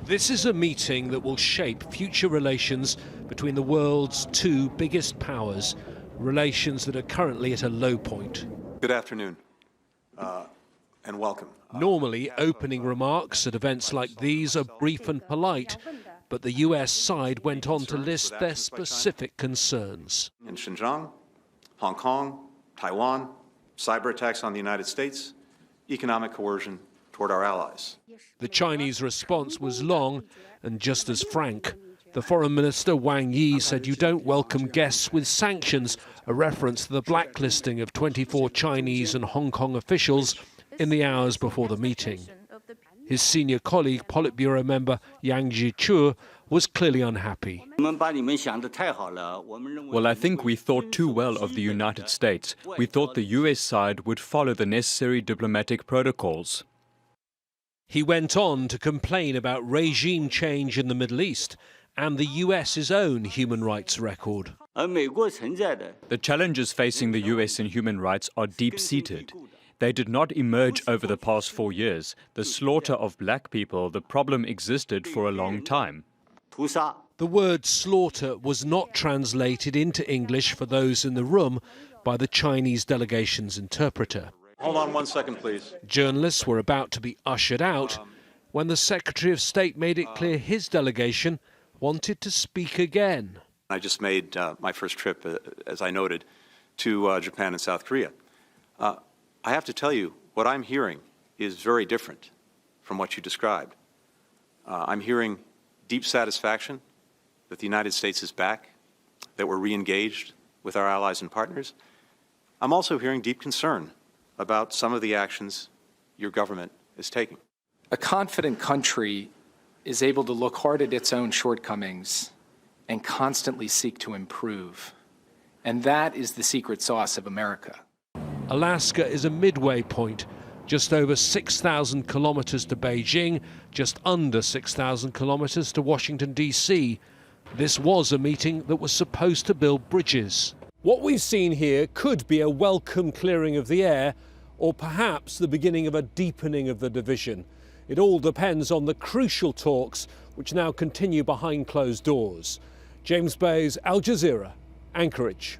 This is a meeting that will shape future relations between the world's two biggest powers, relations that are currently at a low point. Good afternoon, and welcome. Normally, opening remarks at events like these are brief and polite, but the US side went on to list their specific concerns. In Xinjiang, Hong Kong, Taiwan, cyber attacks on the United States, economic coercion toward our allies. The Chinese response was long and just as frank. The Foreign Minister Wang Yi said you don't welcome guests with sanctions, a reference to the blacklisting of 24 Chinese and Hong Kong officials in the hours before the meeting. His senior colleague, Politburo member Yang Jiechi, was clearly unhappy. Well, I think we thought too well of the United States. We thought the US side would follow the necessary diplomatic protocols. He went on to complain about regime change in the Middle East and the US's own human rights record. The challenges facing the US in human rights are deep-seated. They did not emerge over the past 4 years. The slaughter of black people, the problem existed for a long time. The word slaughter was not translated into English for those in the room by the Chinese delegation's interpreter. Hold on 1 second, please. Journalists were about to be ushered out when the Secretary of State made it clear his delegation wanted to speak again. I just made my first trip, as I noted, to Japan and South Korea. I have to tell you, what I'm hearing is very different from what you described. I'm hearing deep satisfaction that the United States is back, that we're re-engaged with our allies and partners. I'm also hearing deep concern about some of the actions your government is taking. A confident country is able to look hard at its own shortcomings and constantly seek to improve. And that is the secret sauce of America. Alaska is a midway point, just over 6,000 kilometers to Beijing, just under 6,000 kilometers to Washington, D.C. This was a meeting that was supposed to build bridges. What we've seen here could be a welcome clearing of the air, or perhaps the beginning of a deepening of the division. It all depends on the crucial talks which now continue behind closed doors. James Bays, Al Jazeera, Anchorage.